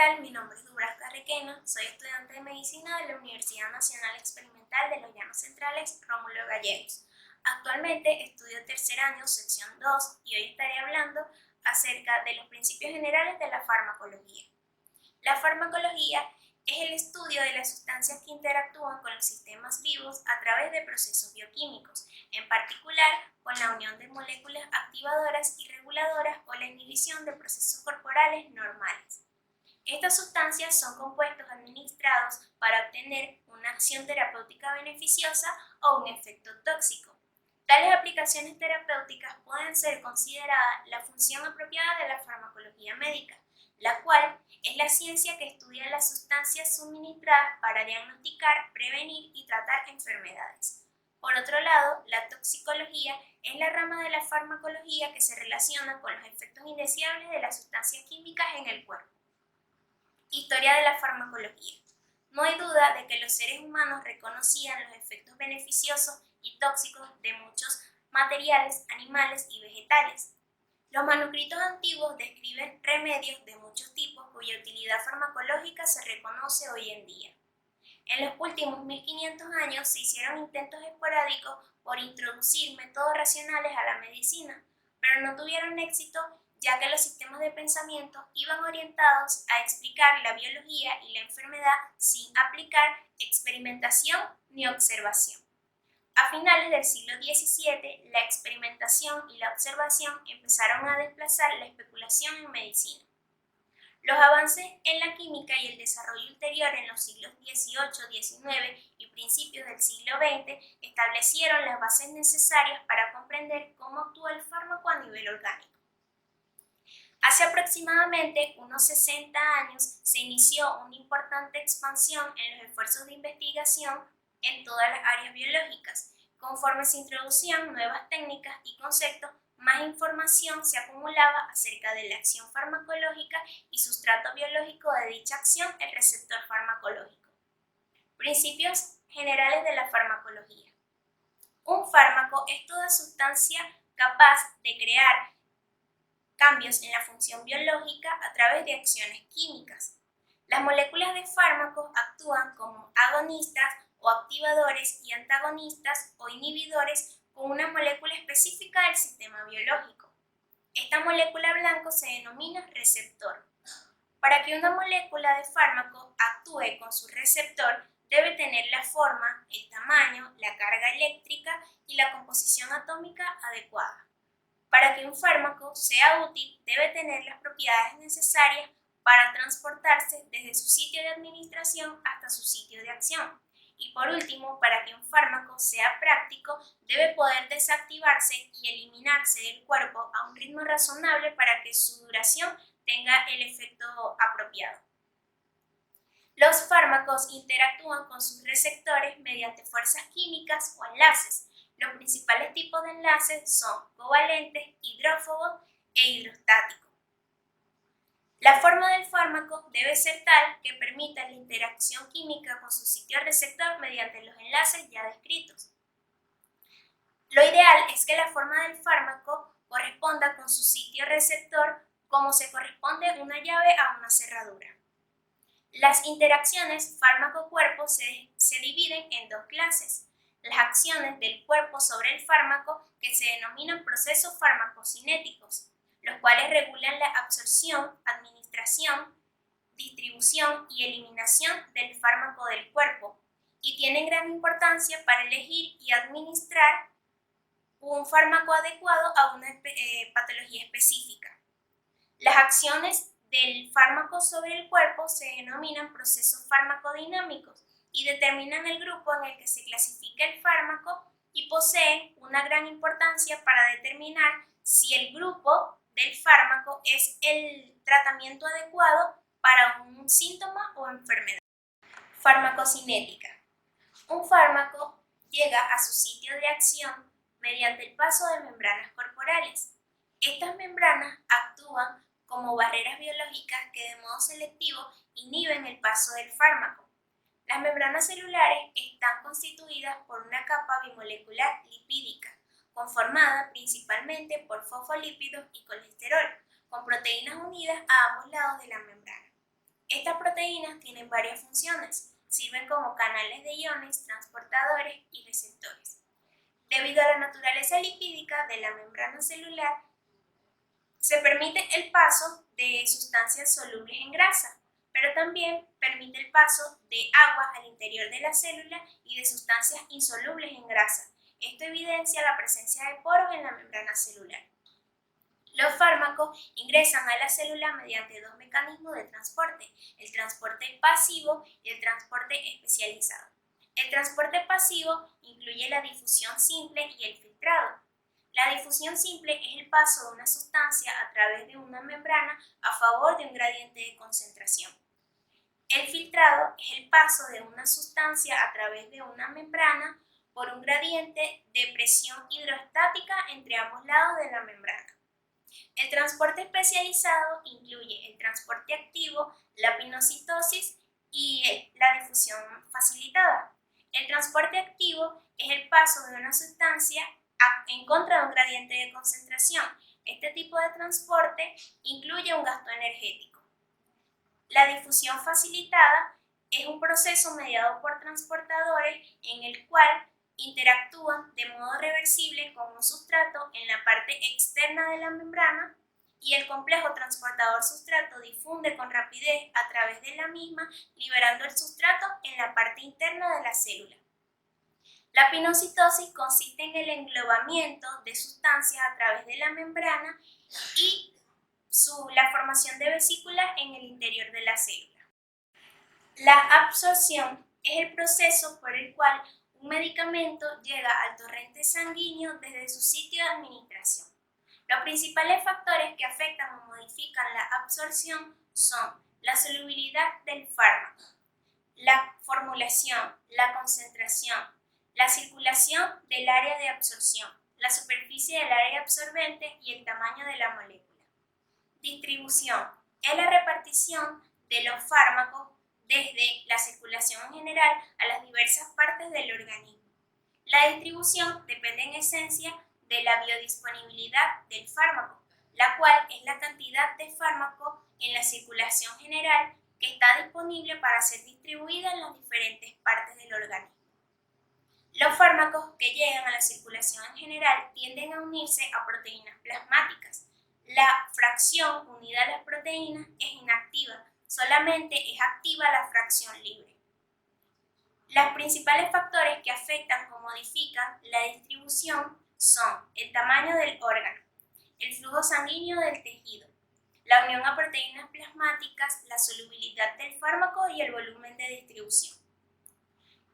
tal? Mi nombre es Dubraska Requena, soy estudiante de Medicina de la Universidad Nacional Experimental de los Llanos Centrales, Rómulo Gallegos. Actualmente estudio tercer año, sección 2, y hoy estaré hablando acerca de los principios generales de la farmacología. La farmacología es el estudio de las sustancias que interactúan con los sistemas vivos a través de procesos bioquímicos, en particular con la unión de moléculas activadoras y reguladoras o la inhibición de procesos corporales normales. Estas sustancias son compuestos administrados para obtener una acción terapéutica beneficiosa o un efecto tóxico. Tales aplicaciones terapéuticas pueden ser consideradas la función apropiada de la farmacología médica, la cual es la ciencia que estudia las sustancias suministradas para diagnosticar, prevenir y tratar enfermedades. Por otro lado, la toxicología es la rama de la farmacología que se relaciona con los efectos indeseables de las sustancias químicas en el cuerpo. Historia de la farmacología. No hay duda de que los seres humanos reconocían los efectos beneficiosos y tóxicos de muchos materiales, animales y vegetales. Los manuscritos antiguos describen remedios de muchos tipos cuya utilidad farmacológica se reconoce hoy en día. En los últimos 1500 años se hicieron intentos esporádicos por introducir métodos racionales a la medicina, pero no tuvieron éxito ya que los sistemas de pensamiento iban orientados a explicar la biología y la enfermedad sin aplicar experimentación ni observación. A finales del siglo XVII, la experimentación y la observación empezaron a desplazar la especulación en medicina. Los avances en la química y el desarrollo ulterior en los siglos XVIII, XIX y principios del siglo XX establecieron las bases necesarias para comprender cómo actúa el fármaco a nivel orgánico. Hace aproximadamente unos 60 años se inició una importante expansión en los esfuerzos de investigación en todas las áreas biológicas. Conforme se introducían nuevas técnicas y conceptos, más información se acumulaba acerca de la acción farmacológica y sustrato biológico de dicha acción, el receptor farmacológico. Principios generales de la farmacología. Un fármaco es toda sustancia capaz de crear cambios en la función biológica a través de acciones químicas. Las moléculas de fármacos actúan como agonistas o activadores y antagonistas o inhibidores con una molécula específica del sistema biológico. Esta molécula blanco se denomina receptor. Para que una molécula de fármaco actúe con su receptor, debe tener la forma, el tamaño, la carga eléctrica y la composición atómica adecuada. Para que un fármaco sea útil, debe tener las propiedades necesarias para transportarse desde su sitio de administración hasta su sitio de acción. Y por último, para que un fármaco sea práctico, debe poder desactivarse y eliminarse del cuerpo a un ritmo razonable para que su duración tenga el efecto apropiado. Los fármacos interactúan con sus receptores mediante fuerzas químicas o enlaces. Los principales tipos de enlaces son covalentes, hidrófobos e hidrostáticos. La forma del fármaco debe ser tal que permita la interacción química con su sitio receptor mediante los enlaces ya descritos. Lo ideal es que la forma del fármaco corresponda con su sitio receptor como se corresponde una llave a una cerradura. Las interacciones fármaco-cuerpo se dividen en dos clases. Las acciones del cuerpo sobre el fármaco, que se denominan procesos farmacocinéticos, los cuales regulan la absorción, administración, distribución y eliminación del fármaco del cuerpo y tienen gran importancia para elegir y administrar un fármaco adecuado a una patología específica. Las acciones del fármaco sobre el cuerpo se denominan procesos farmacodinámicos y determinan el grupo en el que se clasifica el fármaco y poseen una gran importancia para determinar si el grupo del fármaco es el tratamiento adecuado para un síntoma o enfermedad. Farmacocinética. Un fármaco llega a su sitio de acción mediante el paso de membranas corporales. Estas membranas actúan como barreras biológicas que de modo selectivo inhiben el paso del fármaco. Las membranas celulares están constituidas por una capa bimolecular lipídica, conformada principalmente por fosfolípidos y colesterol, con proteínas unidas a ambos lados de la membrana. Estas proteínas tienen varias funciones, sirven como canales de iones, transportadores y receptores. Debido a la naturaleza lipídica de la membrana celular, se permite el paso de sustancias solubles en grasa, pero también permite el paso de agua al interior de la célula y de sustancias insolubles en grasa. Esto evidencia la presencia de poros en la membrana celular. Los fármacos ingresan a la célula mediante dos mecanismos de transporte, el transporte pasivo y el transporte especializado. El transporte pasivo incluye la difusión simple y el filtrado. La difusión simple es el paso de una sustancia a través de una membrana a favor de un gradiente de concentración. El filtrado es el paso de una sustancia a través de una membrana por un gradiente de presión hidrostática entre ambos lados de la membrana. El transporte especializado incluye el transporte activo, la pinocitosis y la difusión facilitada. El transporte activo es el paso de una sustancia en contra de un gradiente de concentración. Este tipo de transporte incluye un gasto energético. La difusión facilitada es un proceso mediado por transportadores en el cual interactúan de modo reversible con un sustrato en la parte externa de la membrana y el complejo transportador-sustrato difunde con rapidez a través de la misma, liberando el sustrato en la parte interna de la célula. La pinocitosis consiste en el englobamiento de sustancias a través de la membrana y la formación de vesículas en el interior de la célula. La absorción es el proceso por el cual un medicamento llega al torrente sanguíneo desde su sitio de administración. Los principales factores que afectan o modifican la absorción son la solubilidad del fármaco, la formulación, la concentración, la circulación del área de absorción, la superficie del área absorbente y el tamaño de la molécula. Distribución es la repartición de los fármacos desde la circulación en general a las diversas partes del organismo. La distribución depende en esencia de la biodisponibilidad del fármaco, la cual es la cantidad de fármaco en la circulación general que está disponible para ser distribuida en las diferentes partes del organismo. Los fármacos que llegan a la circulación en general tienden a unirse a proteínas plasmáticas. La fracción unida a las proteínas es inactiva, solamente es activa la fracción libre. Los principales factores que afectan o modifican la distribución son el tamaño del órgano, el flujo sanguíneo del tejido, la unión a proteínas plasmáticas, la solubilidad del fármaco y el volumen de distribución.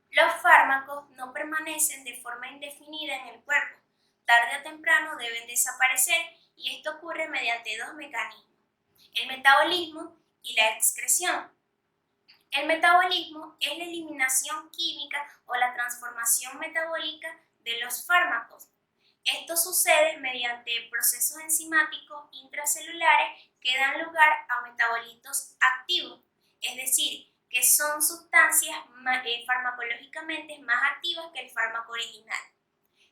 Los fármacos no permanecen de forma indefinida en el cuerpo. Tarde o temprano deben desaparecer y esto ocurre mediante dos mecanismos, el metabolismo y la excreción. El metabolismo es la eliminación química o la transformación metabólica de los fármacos. Esto sucede mediante procesos enzimáticos intracelulares que dan lugar a metabolitos activos, es decir, que son sustancias farmacológicamente más activas que el fármaco original.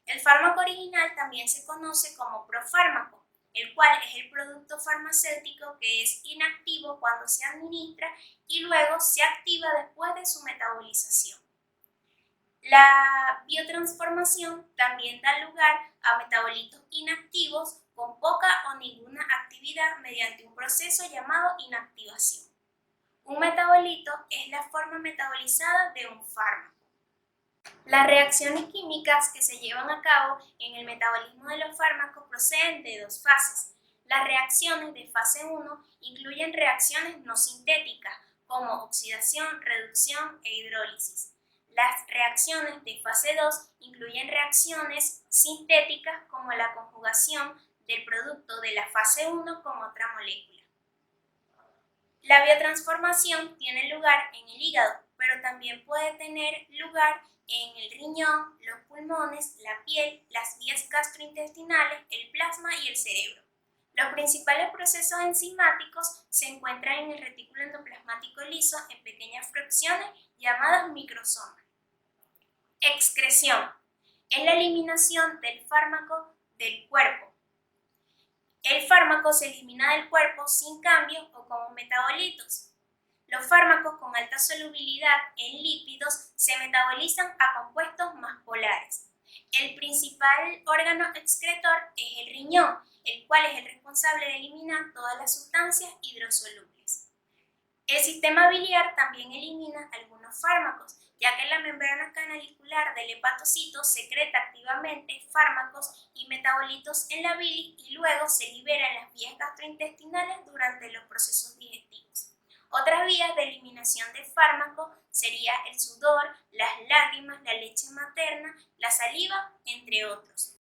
El fármaco original también se conoce como profármaco, el cual es el producto farmacéutico que es inactivo cuando se administra y luego se activa después de su metabolización. La biotransformación también da lugar a metabolitos inactivos con poca o ninguna actividad mediante un proceso llamado inactivación. Un metabolito es la forma metabolizada de un fármaco. Las reacciones químicas que se llevan a cabo en el metabolismo de los fármacos proceden de dos fases. Las reacciones de fase 1 incluyen reacciones no sintéticas como oxidación, reducción e hidrólisis. Las reacciones de fase 2 incluyen reacciones sintéticas como la conjugación del producto de la fase 1 con otra molécula. La biotransformación tiene lugar en el hígado, pero también puede tener lugar en el riñón, los pulmones, la piel, las vías gastrointestinales, el plasma y el cerebro. Los principales procesos enzimáticos se encuentran en el retículo endoplasmático liso en pequeñas fracciones llamadas microsomas. Excreción es la eliminación del fármaco del cuerpo. El fármaco se elimina del cuerpo sin cambios o como metabolitos. Los fármacos con alta solubilidad en lípidos se metabolizan a compuestos más polares. El principal órgano excretor es el riñón, el cual es el responsable de eliminar todas las sustancias hidrosolubles. El sistema biliar también elimina algunos fármacos, ya que la membrana canalicular del hepatocito secreta activamente fármacos y metabolitos en la bilis y luego se libera en las vías gastrointestinales durante los procesos digestivos. Otras vías de eliminación de fármacos sería el sudor, las lágrimas, la leche materna, la saliva, entre otros.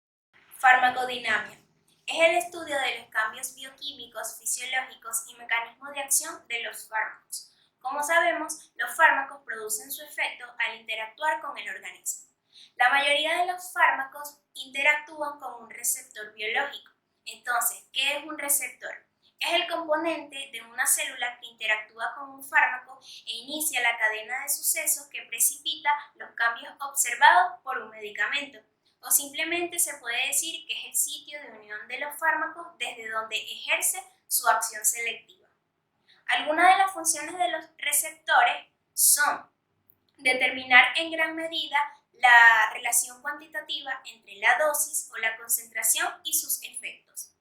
Farmacodinamia. Es el estudio de los cambios bioquímicos, fisiológicos y mecanismos de acción de los fármacos. Como sabemos, los fármacos producen su efecto al interactuar con el organismo. La mayoría de los fármacos interactúan con un receptor biológico. Entonces, ¿qué es un receptor? Es el componente de una célula que interactúa con un fármaco e inicia la cadena de sucesos que precipita los cambios observados por un medicamento. O simplemente se puede decir que es el sitio de unión de los fármacos desde donde ejerce su acción selectiva. Algunas de las funciones de los receptores son determinar en gran medida la relación cuantitativa entre la dosis o la concentración y sus efectos,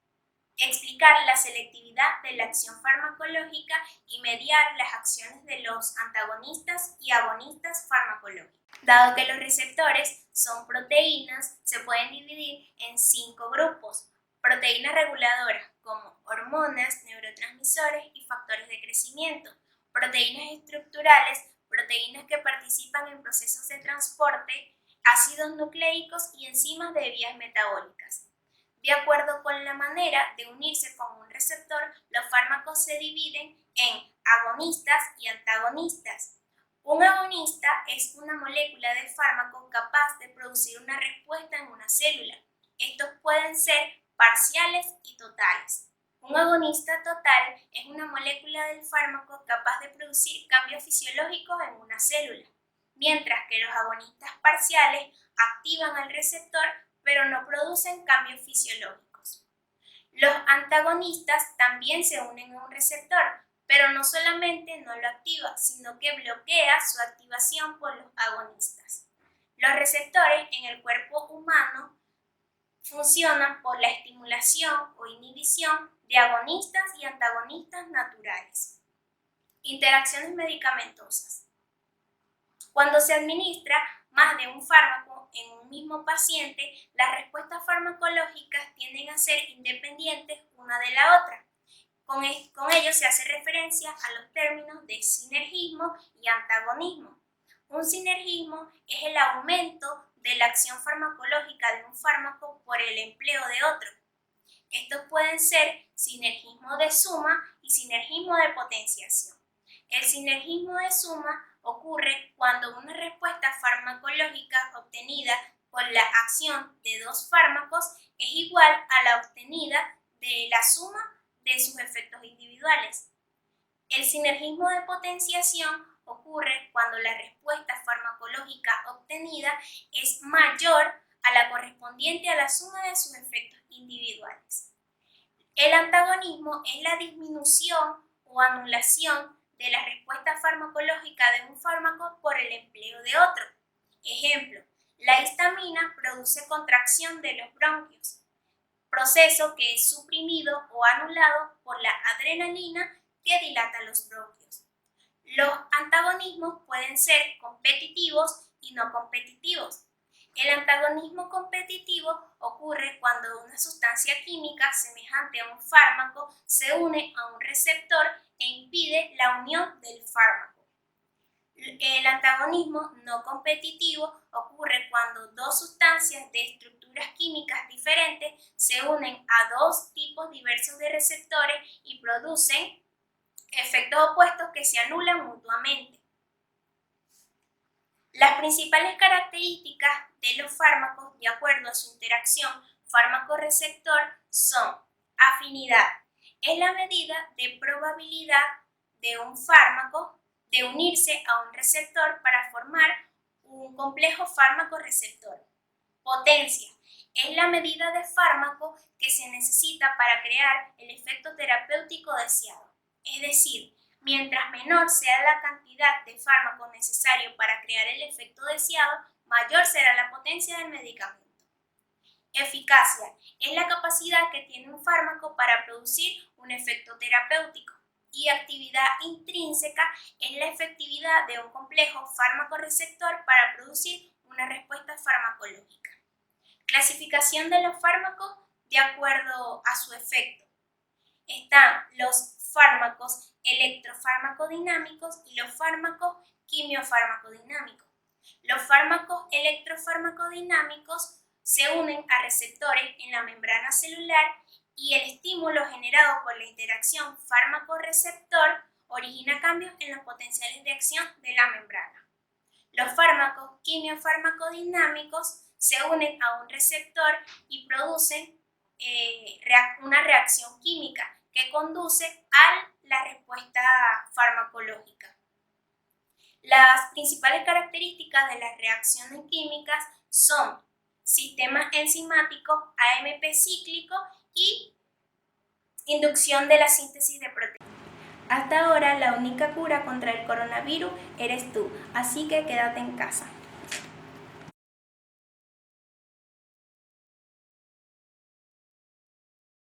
explicar la selectividad de la acción farmacológica y mediar las acciones de los antagonistas y agonistas farmacológicos. Dado que los receptores son proteínas, se pueden dividir en 5 grupos. Proteínas reguladoras como hormonas, neurotransmisores y factores de crecimiento. Proteínas estructurales, proteínas que participan en procesos de transporte, ácidos nucleicos y enzimas de vías metabólicas. De acuerdo con la manera de unirse con un receptor, los fármacos se dividen en agonistas y antagonistas. Un agonista es una molécula de fármaco capaz de producir una respuesta en una célula. Estos pueden ser parciales y totales. Un agonista total es una molécula del fármaco capaz de producir cambios fisiológicos en una célula, mientras que los agonistas parciales activan al receptor pero no producen cambios fisiológicos. Los antagonistas también se unen a un receptor, pero no solamente no lo activa, sino que bloquea su activación por los agonistas. Los receptores en el cuerpo humano funcionan por la estimulación o inhibición de agonistas y antagonistas naturales. Interacciones medicamentosas. Cuando se administra más de un fármaco en un mismo paciente, las respuestas farmacológicas tienden a ser independientes una de la otra. Con ello se hace referencia a los términos de sinergismo y antagonismo. Un sinergismo es el aumento de la acción farmacológica de un fármaco por el empleo de otro. Estos pueden ser sinergismo de suma y sinergismo de potenciación. El sinergismo de suma ocurre cuando una respuesta farmacológica obtenida por la acción de dos fármacos es igual a la obtenida de la suma de sus efectos individuales. El sinergismo de potenciación ocurre cuando la respuesta farmacológica obtenida es mayor a la correspondiente a la suma de sus efectos individuales. El antagonismo es la disminución o anulación de la respuesta farmacológica de un fármaco por el empleo de otro. Ejemplo, la histamina produce contracción de los bronquios, proceso que es suprimido o anulado por la adrenalina que dilata los bronquios. Los antagonismos pueden ser competitivos y no competitivos. El antagonismo competitivo ocurre cuando una sustancia química semejante a un fármaco se une a un receptor e impide la unión del fármaco. El antagonismo no competitivo ocurre cuando dos sustancias de estructuras químicas diferentes se unen a dos tipos diversos de receptores y producen efectos opuestos que se anulan mutuamente. Las principales características de los fármacos de acuerdo a su interacción fármaco-receptor son afinidad. Es la medida de probabilidad de un fármaco de unirse a un receptor para formar un complejo fármaco-receptor. Potencia. Es la medida de fármaco que se necesita para crear el efecto terapéutico deseado. Es decir, Mientras menor sea la cantidad de fármaco necesario para crear el efecto deseado, mayor será la potencia del medicamento. Eficacia es la capacidad que tiene un fármaco para producir un efecto terapéutico. Y actividad intrínseca es la efectividad de un complejo fármaco-receptor para producir una respuesta farmacológica. Clasificación de los fármacos de acuerdo a su efecto. Están los fármacos electrofarmacodinámicos y los fármacos quimiofarmacodinámicos. Los fármacos electrofarmacodinámicos se unen a receptores en la membrana celular y el estímulo generado por la interacción fármaco-receptor origina cambios en los potenciales de acción de la membrana. Los fármacos quimiofarmacodinámicos se unen a un receptor y producen una reacción química que conduce a la respuesta farmacológica. Las principales características de las reacciones químicas son sistema enzimático AMP cíclico y inducción de la síntesis de proteínas. Hasta ahora la única cura contra el coronavirus eres tú, así que quédate en casa.